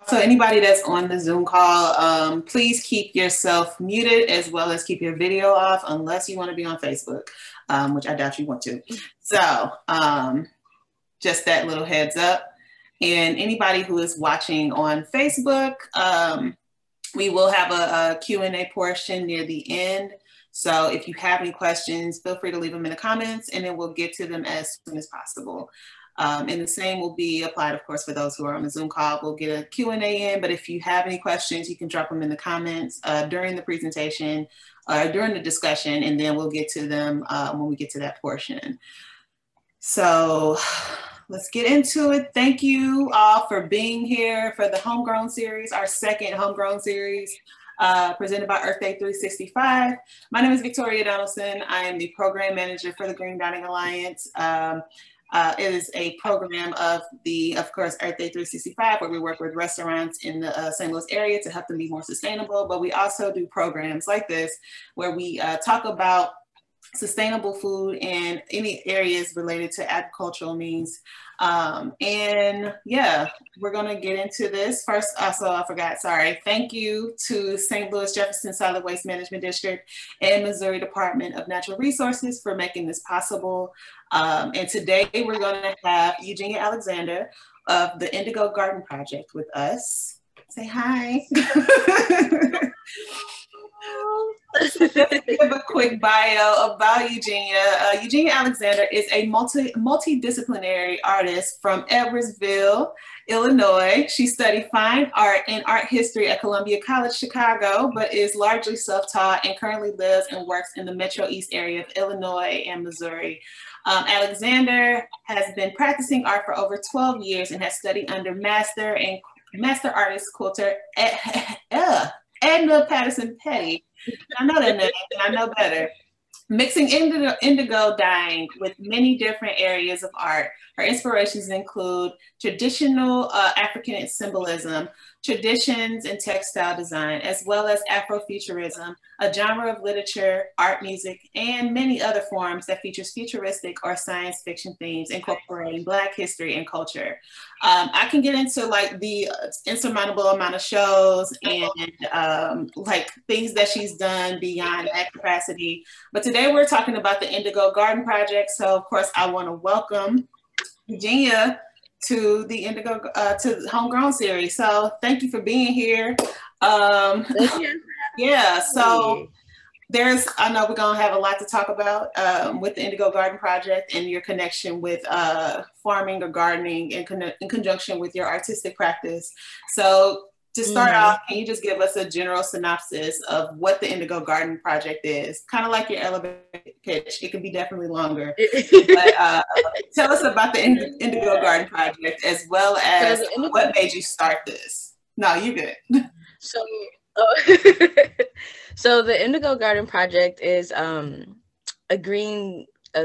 So anybody that's on the Zoom call, please keep yourself muted as well as keep your video off unless you want to be on Facebook, which I doubt you want to. So just that little heads up. And anybody who is watching on Facebook, we will have a Q&A portion near the end. So if you have any questions, feel free to leave them in the comments and then we'll get to them as soon as possible. And the same will be applied, of course, for those who are on the Zoom call. We'll get a Q&A in, but if you have any questions, you can drop them in the comments during the presentation or during the discussion, and then we'll get to them when we get to that portion. So let's get into it. Thank you all for being here for the Homegrown Series, our second Homegrown Series. Presented by Earth Day 365. My name is Victoria Donaldson. I am the program manager for the Green Dining Alliance. It is a program of course, Earth Day 365, where we work with restaurants in the St. Louis area to help them be more sustainable. But we also do programs like this, where we talk about sustainable food and any areas related to agricultural means. And yeah, we're gonna get into this. First, also, I forgot, sorry. Thank you to St. Louis Jefferson Solid Waste Management District and Missouri Department of Natural Resources for making this possible. And today we're gonna have Eugenia Alexander of the Indigo Garden Project with us. Say hi. Just to give a quick bio about Eugenia. Eugenia Alexander is a multidisciplinary artist from Edwardsville, Illinois. She studied fine art and art history at Columbia College, Chicago, but is largely self-taught and currently lives and works in the Metro East area of Illinois and Missouri. Alexander has been practicing art for over 12 years and has studied under master artist quilter Edna Patterson Petty. I know that name, and I know better. Mixing indigo dyeing with many different areas of art. Her inspirations include traditional African symbolism, traditions and textile design, as well as Afrofuturism, a genre of literature, art, music, and many other forms that features futuristic or science fiction themes incorporating Black history and culture. I can get into like the insurmountable amount of shows and like things that she's done beyond that capacity. But today we're talking about the Indigo Garden Project. So of course I want to welcome Eugenia to the Indigo, to the Homegrown Series. So thank you for being here. Yeah, so I know we're gonna have a lot to talk about with the Indigo Garden Project and your connection with farming or gardening in conjunction with your artistic practice. So to start off, can you just give us a general synopsis of what the Indigo Garden Project is? Kind of like your elevator pitch. It can be definitely longer. But tell us about the Indigo Garden Project as well as what made you start this. No, you're good. So the Indigo Garden Project is a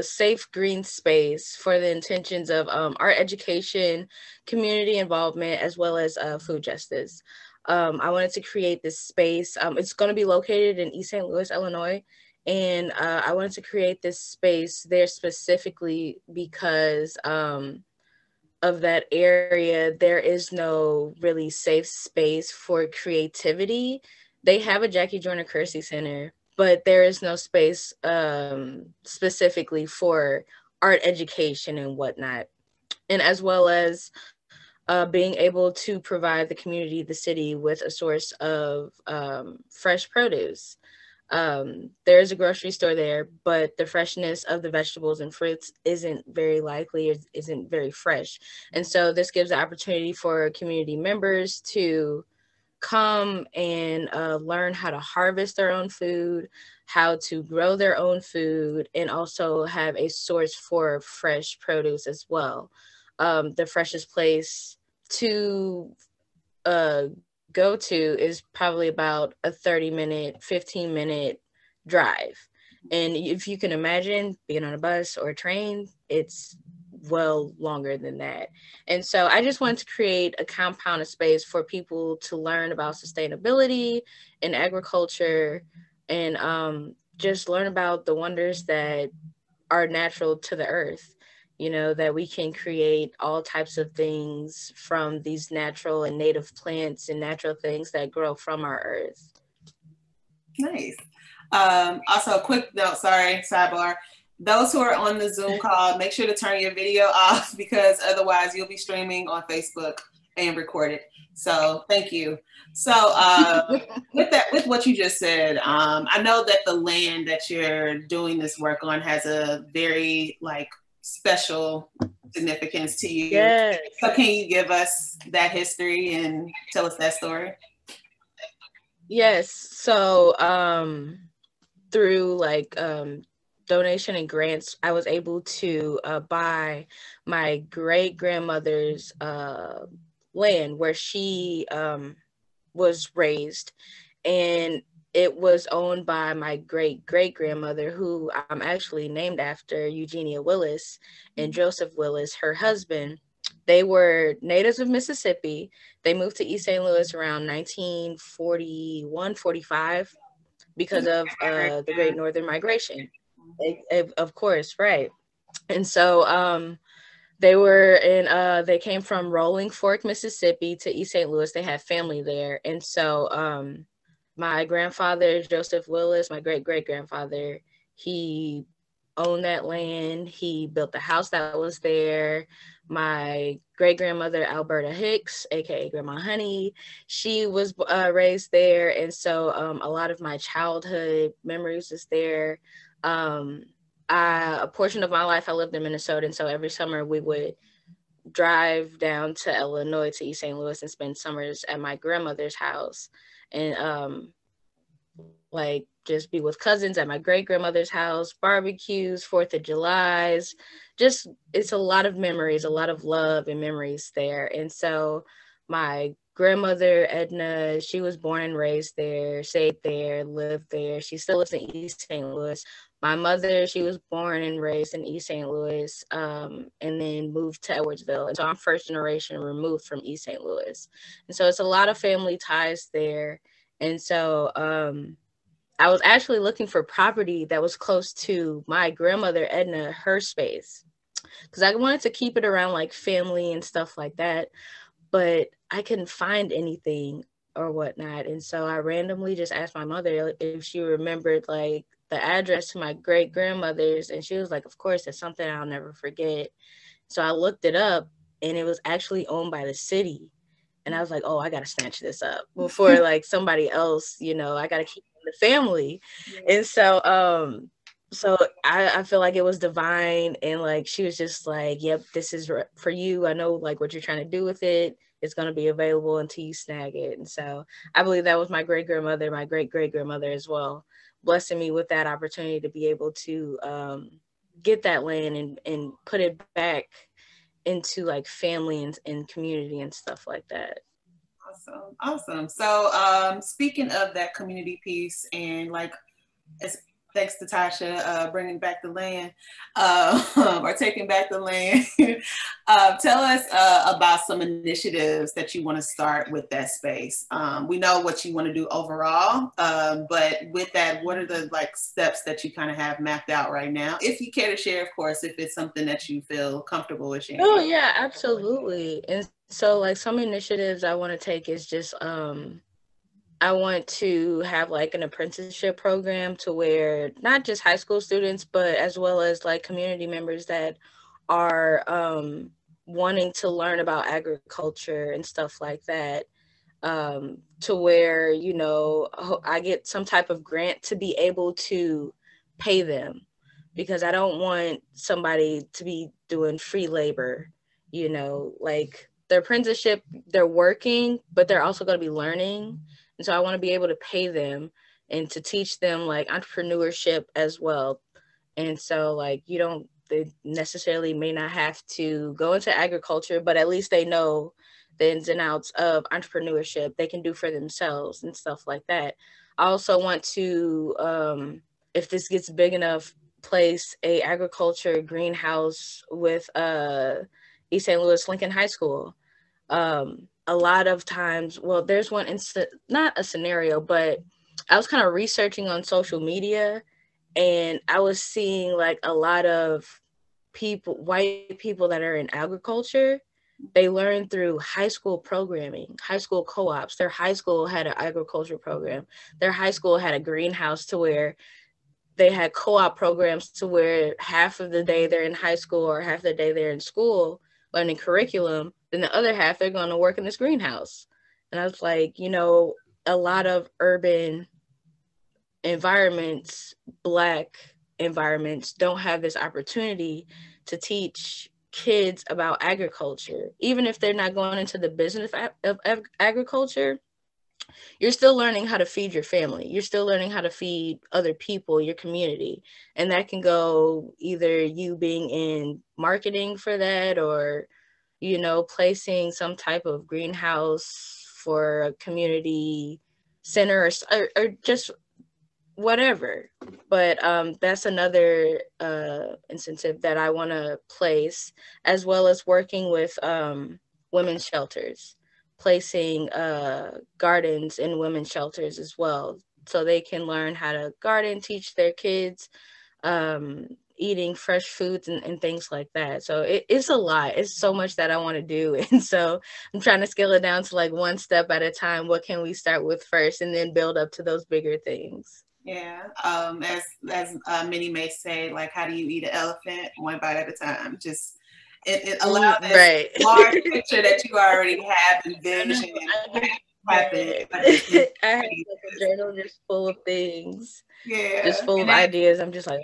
safe green space for the intentions of art education, community involvement, as well as food justice. I wanted to create this space. It's going to be located in East St. Louis, Illinois. And I wanted to create this space there specifically because of that area. There is no really safe space for creativity. They have a Jackie Joyner Kersee Center, but there is no space specifically for art education and whatnot. And as well as being able to provide the community, the city, with a source of fresh produce. There is a grocery store there, but the freshness of the vegetables and fruits isn't very likely, isn't very fresh. And so this gives the opportunity for community members to come and learn how to harvest their own food, how to grow their own food, and also have a source for fresh produce as well. The freshest place to go to is probably about a 30-minute, 15-minute drive. And if you can imagine being on a bus or a train, it's well longer than that. And so I just wanted to create a compound of space for people to learn about sustainability and agriculture and just learn about the wonders that are natural to the earth. that we can create all types of things from these natural and native plants and natural things that grow from our earth. Nice. Also, a quick note, sorry, sidebar. Those who are on the Zoom call, make sure to turn your video off because otherwise you'll be streaming on Facebook and recorded. So thank you. So with what you just said, I know that the land that you're doing this work on has a very special significance to you. Yes. So can you give us that history and tell us that story? Yes. So through donation and grants, I was able to buy my great grandmother's land where she was raised, and it was owned by my great great grandmother, who I'm actually named after, Eugenia Willis and Joseph Willis, her husband. They were natives of Mississippi. They moved to East St. Louis around 1941, 45 because of the Great Northern Migration. Of course, right. And so they came from Rolling Fork, Mississippi to East St. Louis. They had family there. And so my grandfather, Joseph Willis, my great-great-grandfather, he owned that land. He built the house that was there. My great-grandmother, Alberta Hicks, aka Grandma Honey, she was raised there. And so a lot of my childhood memories is there. A portion of my life I lived in Minnesota, and so every summer we would drive down to Illinois to East St. Louis and spend summers at my grandmother's house, and just be with cousins at my great grandmother's house, barbecues, 4th of July's, just it's a lot of memories, a lot of love and memories there. And so my grandmother, Edna, she was born and raised there, stayed there, lived there. She still lives in East St. Louis. My mother, she was born and raised in East St. Louis, and then moved to Edwardsville. And so I'm first generation removed from East St. Louis. And so it's a lot of family ties there. And so I was actually looking for property that was close to my grandmother, Edna, her space, because I wanted to keep it around family and stuff like that. But I couldn't find anything or whatnot. And so I randomly just asked my mother if she remembered the address to my great grandmother's. And she was like, of course, that's something I'll never forget. So I looked it up, and it was actually owned by the city. And I was like, oh, I got to snatch this up before somebody else, I got to keep the family. Yeah. And so I feel like it was divine. And she was just like, yep, this is for you. I know what you're trying to do with it. It's going to be available until you snag it. And so I believe that was my great grandmother, my great great grandmother as well, blessing me with that opportunity to be able to get that land and put it back into family and community and stuff like that. Awesome. So speaking of that community piece and thanks to Tasha bringing back the land or taking back the land. Tell us about some initiatives that you want to start with that space. We know what you want to do overall, but with that, what are the steps that you kind of have mapped out right now? If you care to share, of course, if it's something that you feel comfortable with sharing. Oh yeah, absolutely. And so some initiatives I want to take is just I want to have an apprenticeship program to where not just high school students, but as well as community members that are wanting to learn about agriculture and stuff like that, to where, I get some type of grant to be able to pay them, because I don't want somebody to be doing free labor, their apprenticeship, they're working, but they're also going to be learning. And so I want to be able to pay them and to teach them entrepreneurship as well. And so they necessarily may not have to go into agriculture, but at least they know the ins and outs of entrepreneurship they can do for themselves and stuff like that. I also want to, if this gets big enough, place a agriculture greenhouse with East St. Louis Lincoln High School. A lot of times, well, there's one not a scenario, but I was kind of researching on social media, and I was seeing a lot of white people that are in agriculture, they learn through high school programming, high school co-ops. Their high school had an agriculture program. Their high school had a greenhouse to where they had co-op programs to where half of the day they're in high school or half the day they're in school learning curriculum. Then the other half, they're going to work in this greenhouse. And I was like, a lot of urban environments, Black environments, don't have this opportunity to teach kids about agriculture. Even if they're not going into the business of agriculture, you're still learning how to feed your family. You're still learning how to feed other people, your community. And that can go either you being in marketing for that, or, placing some type of greenhouse for a community center, or just whatever. But that's another incentive that I want to place, as well as working with women's shelters, placing gardens in women's shelters as well, so they can learn how to garden, teach their kids, eating fresh foods and things like that. So it's a lot. It's so much that I want to do. And so I'm trying to scale it down to like one step at a time. What can we start with first, and then build up to those bigger things? Yeah. As many may say, like, how do you eat an elephant? One bite at a time. Just it allows this right. large picture that you already have envisioned happen. I have like a journal just full of things. Yeah. Just full of ideas. I'm just like,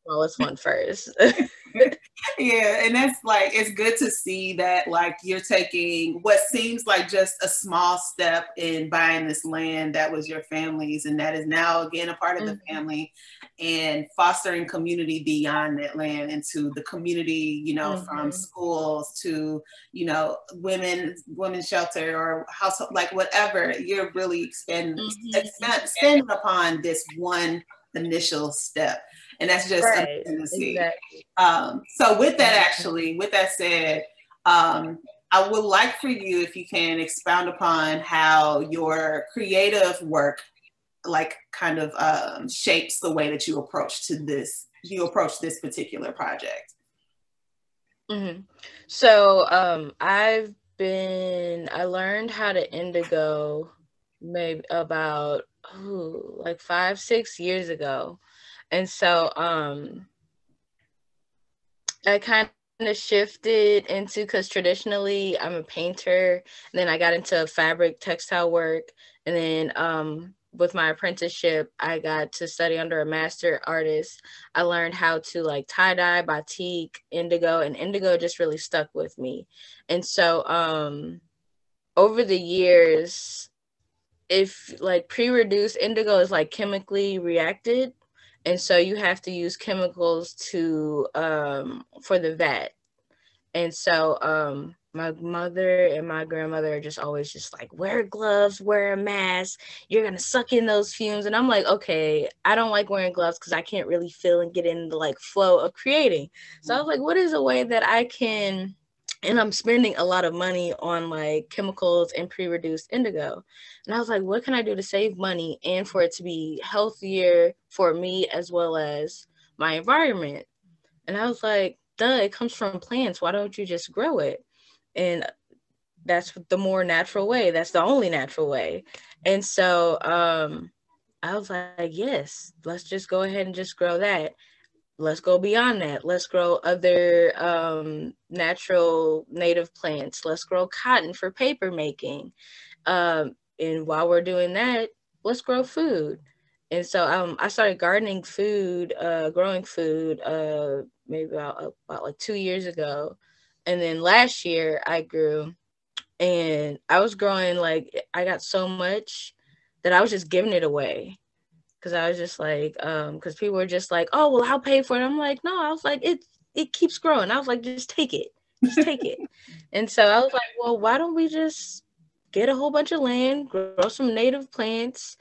smallest one first. Yeah, and that's like, it's good to see that like you're taking what seems like just a small step in buying this land that was your family's, and that is now again a part of the family, and fostering community beyond that land into the community, from schools to, women's shelter or household, like whatever. You're really expanding upon this one initial step. And that's just amazing to see. Exactly. So with that said, I would like for you, if you can, expound upon how your creative work, like, kind of shapes the way that you approach this particular project. Mm-hmm. So I learned how to indigo maybe about like 5-6 years ago. And so I kind of shifted into, because traditionally I'm a painter, and then I got into fabric textile work, and then with my apprenticeship I got to study under a master artist. I learned how to like tie-dye, batik, indigo, and indigo just really stuck with me. And so over the years, if like pre-reduced indigo is like chemically reacted, and so you have to use chemicals to for the vat. And so my mother and my grandmother are just always just like, wear gloves, wear a mask, you're gonna suck in those fumes. And I'm like, okay, I don't like wearing gloves because I can't really feel and get in the like flow of creating. So I was like, what is a way that I can, and I'm spending a lot of money on like chemicals and pre-reduced indigo. And I was like, what can I do to save money and for it to be healthier for me as well as my environment? And I was like, duh, it comes from plants. Why don't you just grow it? And that's the more natural way. That's the only natural way. And so I was like, yes, let's just go ahead and just grow that. Let's go beyond that. Let's grow other natural native plants. Let's grow cotton for paper making. And while we're doing that, let's grow food. And so I started gardening food, growing food, maybe about like 2 years ago. And then last year I grew, and I was growing, like, I got so much that I was just giving it away. Cause I was just like, cause people were just like, oh, well, I'll pay for it. I'm like, no, I was like, it keeps growing. I was like, just take it. And so I was like, well, why don't we just get a whole bunch of land, grow some native plants,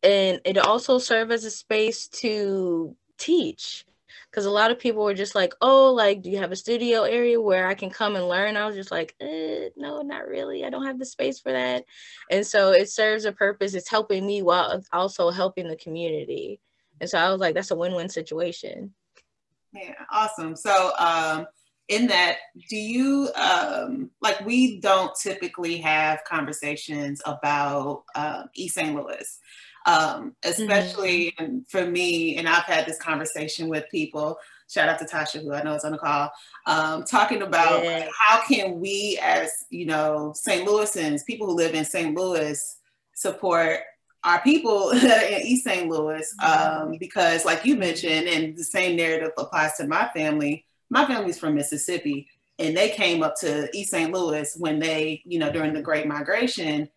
and it also serve as a space to teach. Because a lot of people were just like, oh, like, do you have a studio area where I can come and learn? I was just like, no, not really. I don't have the space for that. And so it serves a purpose. It's helping me while also helping the community. And so I was like, that's a win-win situation. Yeah, awesome. So in that, do you like, we don't typically have conversations about East St. Louis, especially for me, and I've had this conversation with people, shout out to Tasha, who I know is on the call, talking about how can we as, you know, St. Louisans, people who live in St. Louis, support our people in East St. Louis, because like you mentioned, and the same narrative applies to my family. My family's from Mississippi, and they came up to East St. Louis when they, you know, during the Great Migration,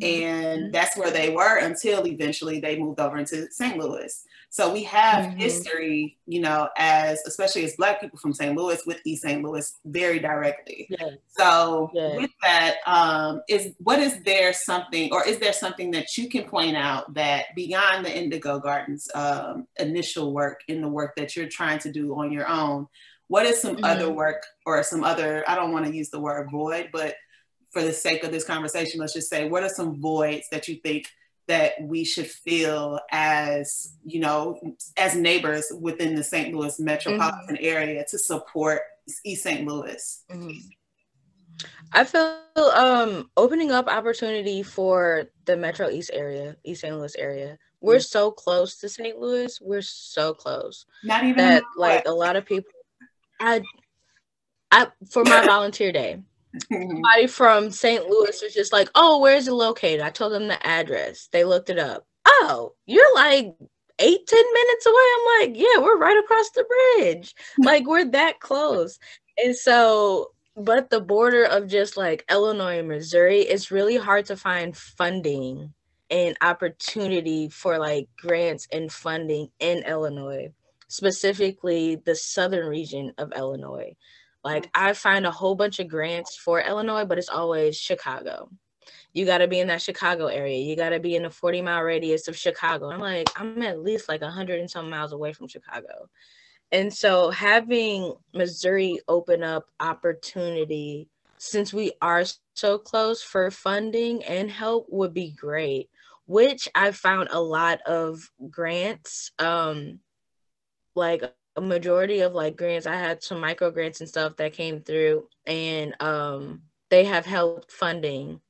and that's where they were until eventually they moved over into St. Louis. So we have history, you know, as especially as Black people from St. Louis with East St. Louis very directly. So with that, is there something, or is there something that you can point out that beyond the Indigo Gardens initial work, in the work that you're trying to do on your own, what is some other work, or some other, I don't want to use the word void, but for the sake of this conversation, let's just say, what are some voids that you think that we should fill as, you know, as neighbors within the St. Louis metropolitan area to support East St. Louis? I feel opening up opportunity for the Metro East area, East St. Louis area. We're so close to St. Louis. We're so close. Not even that like a lot of people. I for my volunteer day, somebody from St. Louis was just like, "Oh, where is it located?" I told them the address. They looked it up. Oh, you're like 8-10 minutes away. I'm like, yeah, we're right across the bridge. Like, we're that close. And so, but the border of just like Illinois and Missouri, it's really hard to find funding and opportunity for like grants and funding in Illinois, specifically the southern region of Illinois. Like, I find a whole bunch of grants for Illinois, but it's always Chicago. You got to be in that Chicago area. You got to be in a 40-mile radius of Chicago. I'm like, I'm at least like 100 and some miles away from Chicago. And so having Missouri open up opportunity, since we are so close, for funding and help would be great, which I found a lot of grants, like a majority of like grants. I had some micro grants and stuff that came through, and they have helped funding.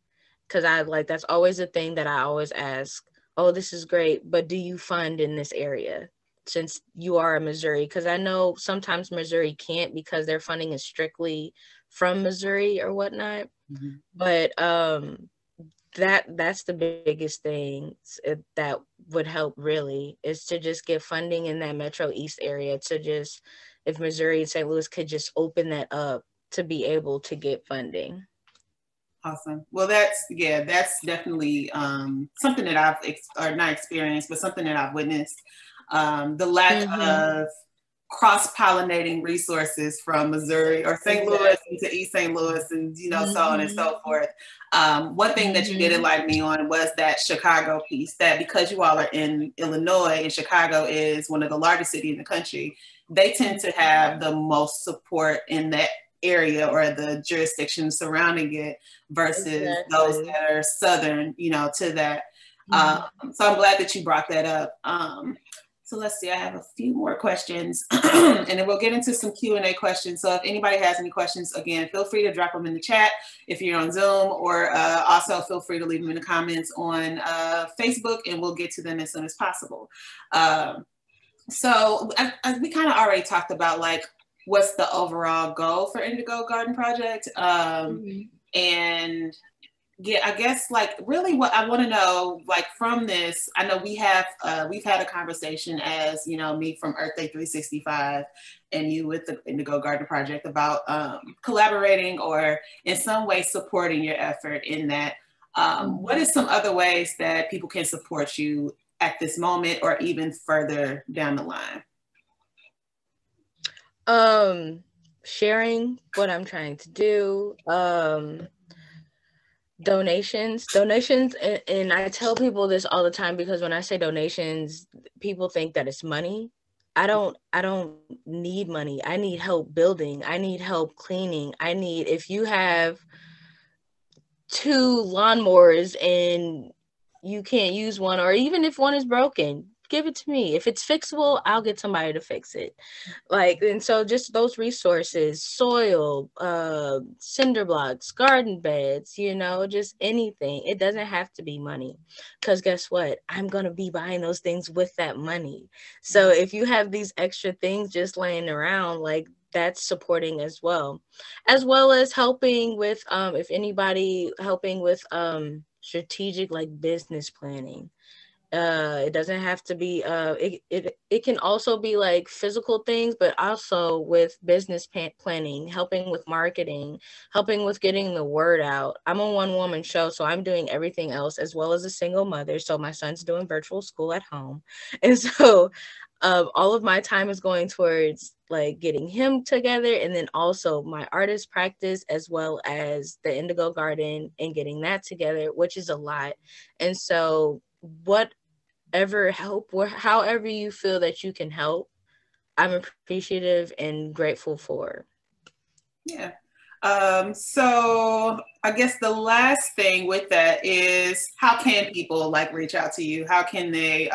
Because I like, that's always a thing that I always ask. Oh, this is great, but do you fund in this area since you are in Missouri? Because I know sometimes Missouri can't because their funding is strictly from Missouri or whatnot. But that's the biggest thing that would help really, is to just get funding in that Metro East area, to just, if Missouri and St. Louis could just open that up to be able to get funding. Awesome. Well, that's definitely something that I've not experienced, but something that I've witnessed. The lack of cross-pollinating resources from Missouri or St. Louis into East St. Louis, and you know, so on and so forth. One thing that you did enlighten me on was that Chicago piece, that because you all are in Illinois and Chicago is one of the largest cities in the country, they tend to have the most support in that area or the jurisdiction surrounding it versus those that are southern, you know, to that. So I'm glad that you brought that up. So let's see, I have a few more questions and then we'll get into some Q&A questions. So if anybody has any questions, again, feel free to drop them in the chat if you're on Zoom, or also feel free to leave them in the comments on Facebook, and we'll get to them as soon as possible. So we kind of already talked about like what's the overall goal for Indigo Garden Project. And yeah, I guess like really what I want to know, like from this, I know we've had a conversation, as you know, me from Earth Day 365 and you with the Indigo Garden Project, about collaborating or in some way supporting your effort in that. What is some other ways that people can support you at this moment or even further down the line? Sharing what I'm trying to do, donations, and I tell people this all the time, because when I say donations, people think that it's money. I don't need money. I need help building. I need help cleaning. If you have 2 lawnmowers and you can't use one, or even if one is broken, give it to me. If it's fixable, I'll get somebody to fix it. Like, and so just those resources, soil, cinder blocks, garden beds, you know, just anything. It doesn't have to be money, because guess what? I'm going to be buying those things with that money. So if you have these extra things just laying around, like, that's supporting as well as helping with, if anybody helping with strategic, like, business planning. It doesn't have to be it can also be like physical things, but also with business planning, helping with marketing, helping with getting the word out. I'm a one-woman show, so I'm doing everything else, as well as a single mother, so my son's doing virtual school at home. And so all of my time is going towards like getting him together, and then also my artist practice, as well as the Indigo Garden, and getting that together, which is a lot. And so whatever help, however you feel that you can help, I'm appreciative and grateful for. Yeah. So I guess the last thing with that is, how can people like reach out to you? How can they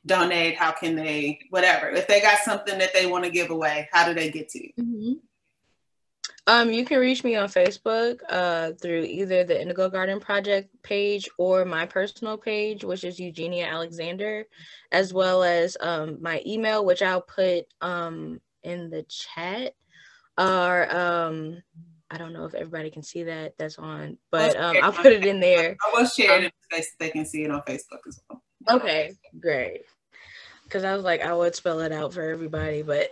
donate? How can they, whatever, if they got something that they want to give away, how do they get to you? Mm-hmm. You can reach me on Facebook through either the Indigo Garden Project page or my personal page, which is Eugenia Alexander, as well as my email, which I'll put in the chat. Or I don't know if everybody can see that's on, but I'll put it in there. I will share it in space so they can see it on Facebook as well. Okay, great. Because I was like, I would spell it out for everybody, but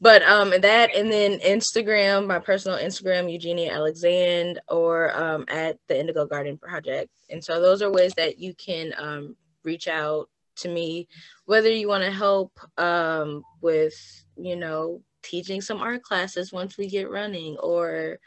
but that, and then Instagram, my personal Instagram, Eugenia Alexander, or at the Indigo Garden Project. And so those are ways that you can reach out to me, whether you want to help with, you know, teaching some art classes once we get running, or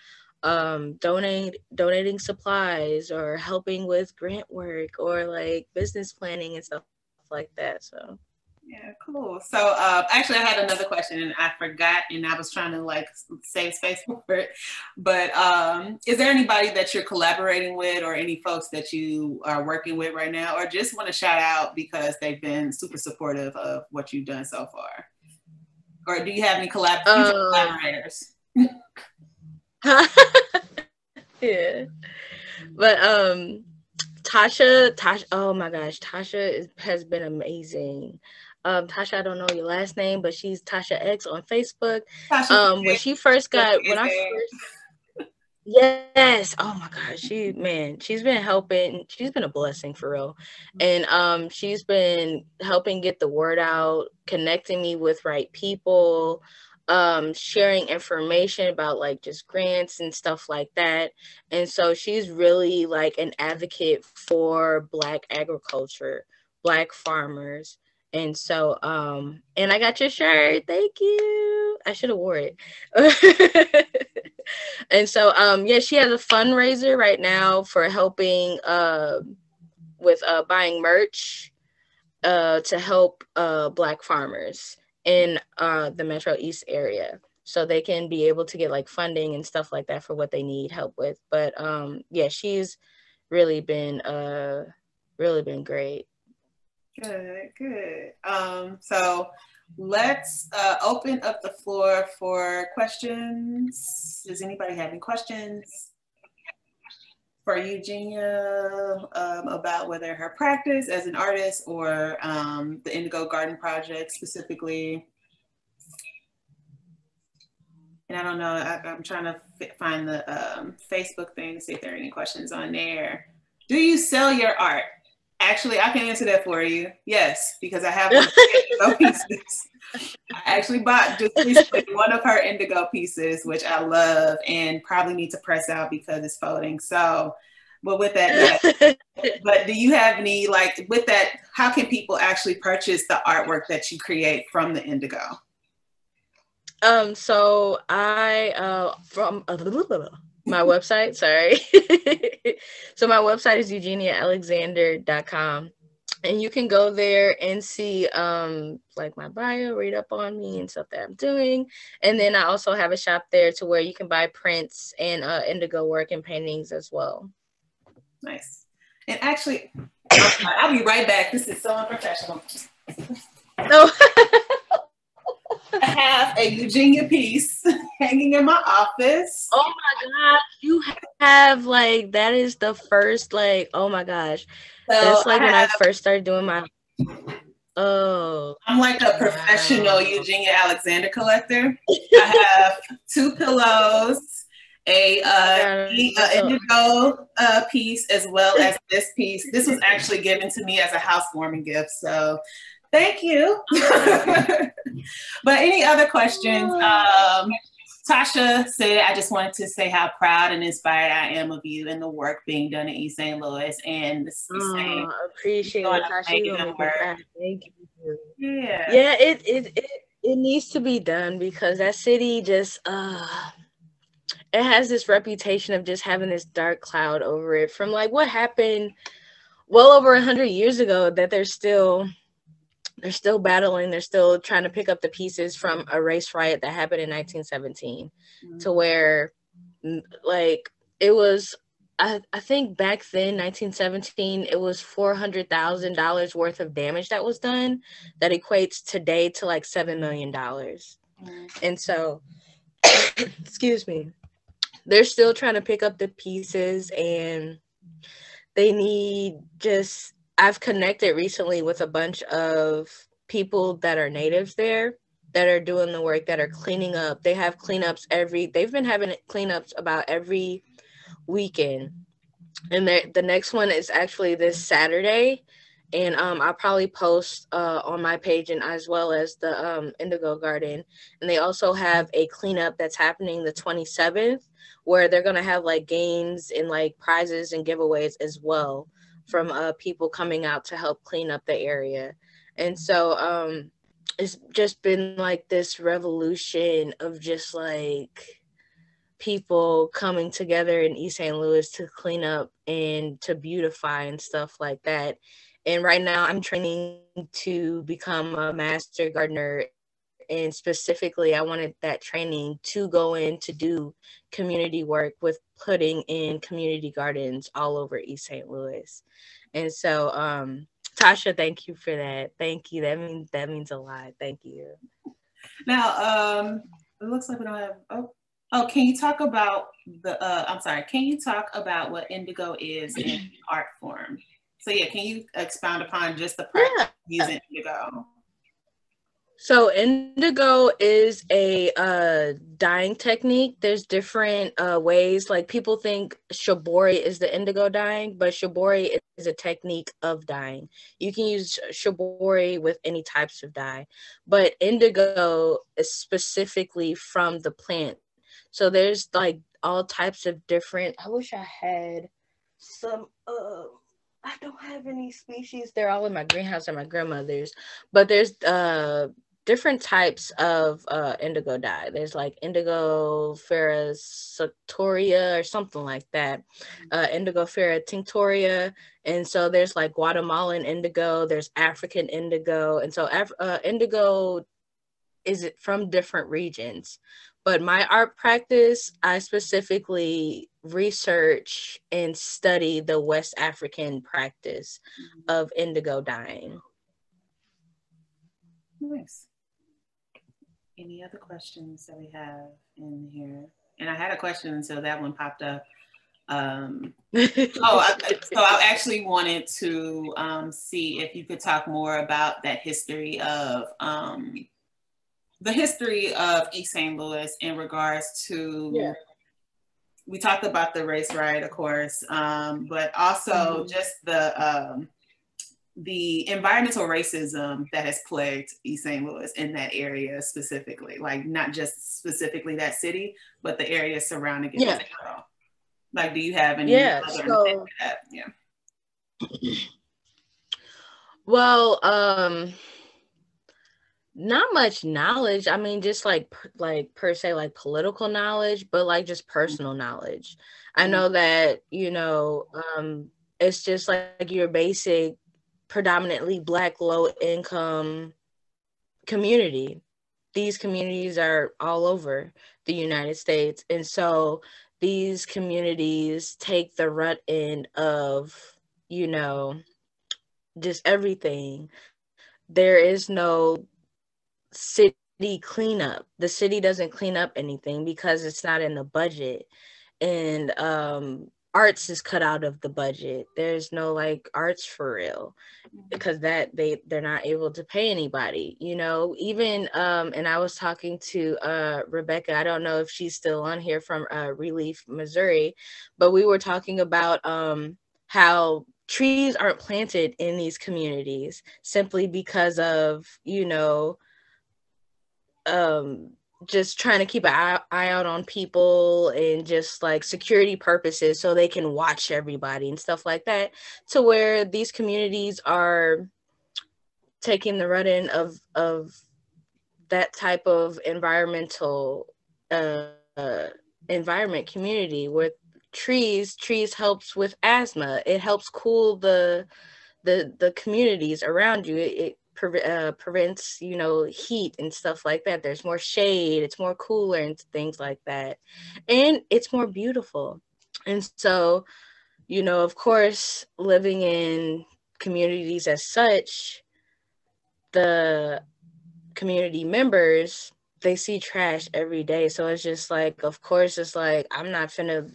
donating supplies, or helping with grant work, or like business planning and stuff like that. So yeah, cool. So actually I had another question and I forgot, and I was trying to like save space for it, but is there anybody that you're collaborating with, or any folks that you are working with right now, or just want to shout out because they've been super supportive of what you've done so far? Or do you have any collaborators? Yeah, but Tasha, oh my gosh, Tasha has been amazing. Tasha, I don't know your last name, but she's Tasha X on Facebook. When she first got, when I first, yes, oh my gosh, she's been helping. She's been a blessing for real, and she's been helping get the word out, connecting me with right people, sharing information about like just grants and stuff like that. And so she's really like an advocate for Black agriculture, Black farmers. And so and I got your shirt, thank you, I should have wore it. And so yeah, she has a fundraiser right now for helping with buying merch to help Black farmers in the Metro East area, so they can be able to get like funding and stuff like that for what they need help with. But yeah, she's really been great. Good. So let's open up the floor for questions. Does anybody have any questions for Eugenia about whether her practice as an artist, or the Indigo Garden Project specifically? And I don't know, I'm trying to find the Facebook thing to see if there are any questions on there. Do you sell your art? Actually, I can answer that for you. Yes, because I have Indigo pieces. I actually bought just recently one of her Indigo pieces, which I love and probably need to press out because it's folding. So, but with that, yeah. But do you have any, like, with that, how can people actually purchase the artwork that you create from the Indigo? So I from my website, sorry. So my website is eugeniaalexander.com. And you can go there and see like my bio, read up on me and stuff that I'm doing. And then I also have a shop there to where you can buy prints and Indigo work and paintings as well. Nice. And actually, I'll be right back. This is so unprofessional. No. I have a Eugenia piece hanging in my office. Oh my gosh, you have like that is the first like oh my gosh. So That's like when I first started doing my I'm like a professional Eugenia Alexander collector. I have 2 pillows, a indigo piece, as well as this piece. This was actually given to me as a housewarming gift, so thank you. But any other questions? Tasha said, I just wanted to say how proud and inspired I am of you and the work being done in East St. Louis. And appreciate it, Tasha. Thank you. Yeah. Yeah, it needs to be done because that city just it has this reputation of just having this dark cloud over it from like what happened well over 100 years ago that they're still battling. They're still trying to pick up the pieces from a race riot that happened in 1917 to where like it was, I think back then, 1917, it was $400,000 worth of damage that was done that equates today to like $7 million. And so, excuse me, they're still trying to pick up the pieces and they need just, I've connected recently with a bunch of people that are natives there that are doing the work, that are cleaning up. They have cleanups they've been having cleanups about every weekend. And the next one is actually this Saturday. And I'll probably post on my page and as well as the Indigo Garden. And they also have a cleanup that's happening the 27th where they're going to have like games and like prizes and giveaways as well from people coming out to help clean up the area. And so it's just been like this revolution of just like people coming together in East St. Louis to clean up and to beautify and stuff like that. And right now I'm training to become a master gardener. And specifically, I wanted that training to go in to do community work with putting in community gardens all over East St. Louis. And so, Tasha, thank you for that. Thank you. That means a lot. Thank you. Now, it looks like we don't have. Oh, can you talk about Can you talk about what indigo is in art form? So yeah, can you expound upon just the practice of using indigo? So indigo is a dyeing technique. There's different ways. Like people think shibori is the indigo dyeing, but shibori is a technique of dyeing. You can use shibori with any types of dye, but indigo is specifically from the plant. So there's like all types of different. I wish I had some. I don't have any species. They're all in my greenhouse at my grandmother's, but there's different types of indigo dye. There's like indigo ferrosatoria or something like that, indigo ferratinctoria. And so there's like Guatemalan indigo, there's African indigo. And so indigo is from different regions. But my art practice, I specifically research and study the West African practice of indigo dyeing. Nice. Any other questions that we have in here? And I had a question until that one popped up. So I actually wanted to see if you could talk more about that history of East St. Louis in regards to, we talked about the race riot, of course, but also just the environmental racism that has plagued East St. Louis in that area specifically, like not just specifically that city, but the area surrounding it as well. Like, do you have any other that? Well, not much knowledge. I mean, just like per se, like political knowledge, but like just personal knowledge. I know that, it's just like your basic, predominantly Black, low income community. These communities are all over the United States. And so these communities take the runt end of, just everything. There is no city cleanup. The city doesn't clean up anything because it's not in the budget. And arts is cut out of the budget. There's no like arts for real, because that they're not able to pay anybody, you know. Even and I was talking to Rebecca, I don't know if she's still on here, from Relief, Missouri, but we were talking about how trees aren't planted in these communities simply because of, you know, just trying to keep an eye out on people and just like security purposes so they can watch everybody and stuff like that, to where these communities are taking the run-in of that type of environmental environment community, where trees helps with asthma. It helps cool the communities around you. It prevents, you know, heat and stuff like that. There's more shade, it's more cooler and things like that, and it's more beautiful. And so, you know, of course, living in communities as such, the community members, they see trash every day. So it's just like, of course, it's like,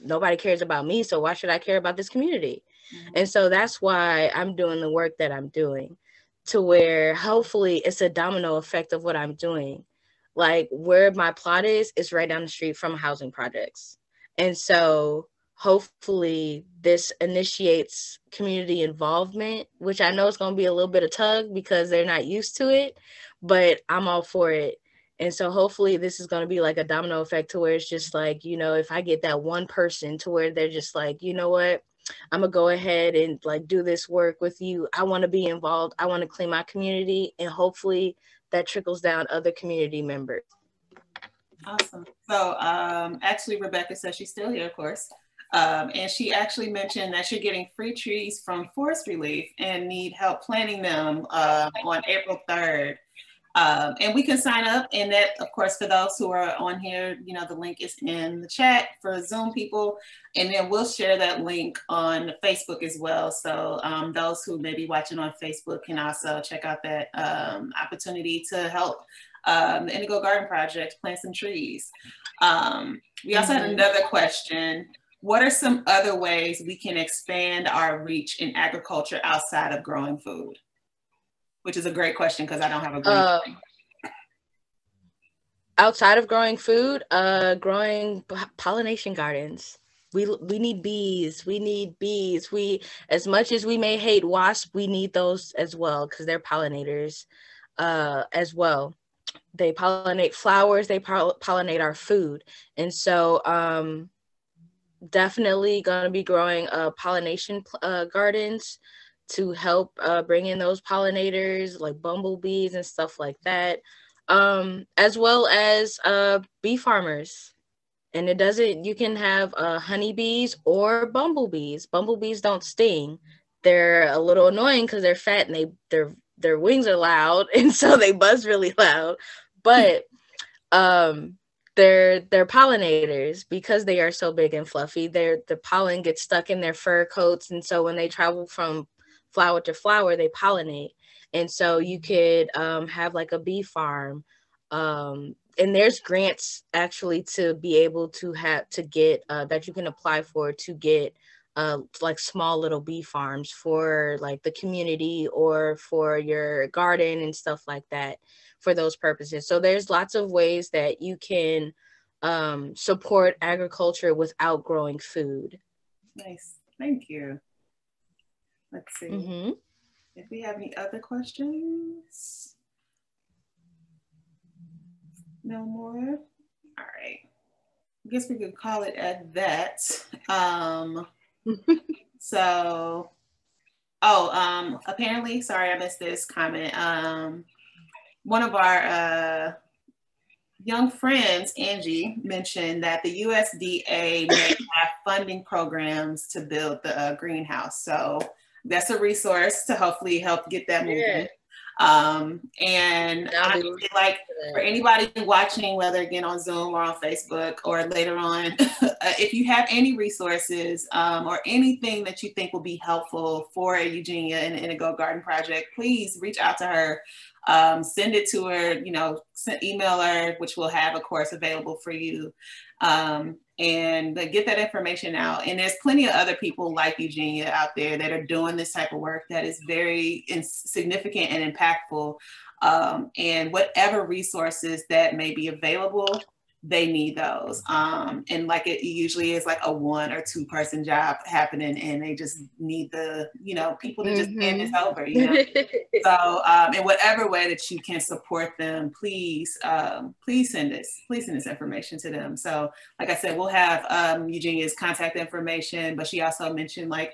nobody cares about me, so why should I care about this community? And so that's why I'm doing the work that I'm doing, to where hopefully it's a domino effect of what I'm doing. Like where my plot is right down the street from housing projects. And so hopefully this initiates community involvement, which I know is going to be a little bit of tug because they're not used to it, but I'm all for it. And so hopefully this is going to be like a domino effect, to where it's just like, you know, if I get that one person to where they're just like, you know what, I'm gonna go ahead and like do this work with you. I want to be involved. I want to clean my community, and hopefully that trickles down other community members. Awesome. So actually, Rebecca says she's still here, of course. And she actually mentioned that you're getting free trees from Forest Relief and need help planting them on April 3rd. And we can sign up, and that, of course, for those who are on here, you know, the link is in the chat for Zoom people, and then we'll share that link on Facebook as well. So those who may be watching on Facebook can also check out that opportunity to help the Indigo Garden Project plant some trees. We also had another question. What are some other ways we can expand our reach in agriculture outside of growing food? Which is a great question because I don't have a green outside of growing food, growing pollination gardens. We need bees. We need bees. As much as we may hate wasps, we need those as well because they're pollinators as well. They pollinate flowers. They pollinate our food. And so definitely going to be growing pollination gardens to help bring in those pollinators like Bumble Bees and stuff like that, as well as bee farmers. And you can have honeybees or bumblebees. Bumblebees don't sting. They're a little annoying because they're fat and their wings are loud, and so they buzz really loud. But they're pollinators because they are so big and fluffy. The pollen gets stuck in their fur coats, and so when they travel from flower to flower, they pollinate. And so you could have like a bee farm, and there's grants actually to be able to get that you can apply for to get like small little bee farms for like the community or for your garden and stuff like that for those purposes. So there's lots of ways that you can support agriculture without growing food. Nice, thank you. Let's see if we have any other questions. No more? All right. I guess we could call it at that. So, apparently, sorry, I missed this comment. One of our young friends, Angie, mentioned that the USDA may have funding programs to build the greenhouse. So that's a resource to hopefully help get that moving. And honestly, like for anybody watching, whether again on Zoom or on Facebook or later on, if you have any resources or anything that you think will be helpful for Eugenia and the Indigo Garden Project, please reach out to her. Send it to her, you know, email her, which we'll have, of course, available for you. And get that information out. And there's plenty of other people like Eugenia out there that are doing this type of work that is very significant and impactful. And whatever resources that may be available, they need those. And like it usually is like a 1 or 2 person job happening, and they just need the, you know, people to just hand this over, you know. So in whatever way that you can support them, please send this information to them. So like I said, we'll have Eugenia's contact information, but she also mentioned like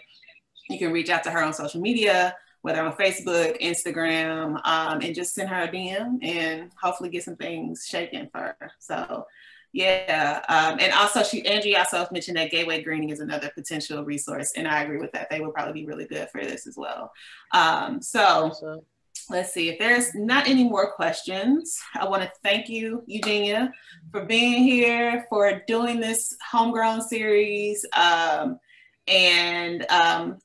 you can reach out to her on social media, whether on Facebook, Instagram, and just send her a DM and hopefully get some things shaken for her. So yeah, and also Angie also mentioned that gateway greening is another potential resource, and I agree with that. They would probably be really good for this as well. So let's see, if there's not any more questions, I want to thank you, Eugenia, for being here, for doing this Homegrown series. And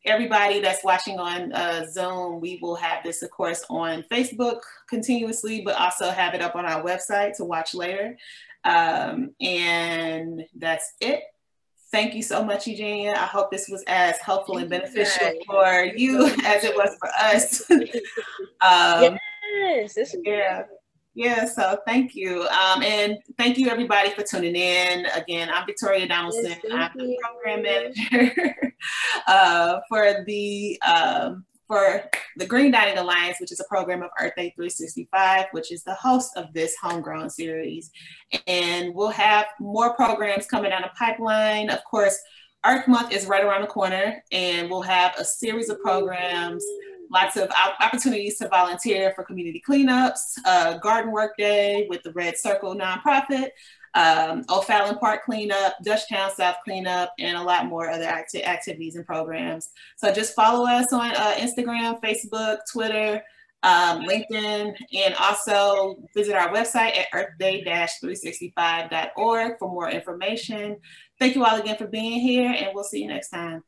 everybody that's watching on Zoom, we will have this, of course, on Facebook continuously, but also have it up on our website to watch later. And that's it. Thank you so much, Eugenia. I hope this was as helpful and beneficial for you as it was for us. Yes, yeah, so thank you. And thank you everybody for tuning in. Again, I'm Victoria Donaldson. Yes, I'm the program manager for the Green Dining Alliance, which is a program of Earth Day 365, which is the host of this Homegrown series. And we'll have more programs coming down the pipeline. Of course, Earth Month is right around the corner, and we'll have a series of programs, lots of opportunities to volunteer for community cleanups, Garden Work Day with the Red Circle nonprofit, O'Fallon Park cleanup, Dutchtown South cleanup, and a lot more other activities and programs. So just follow us on Instagram, Facebook, Twitter, LinkedIn, and also visit our website at earthday-365.org for more information. Thank you all again for being here, and we'll see you next time.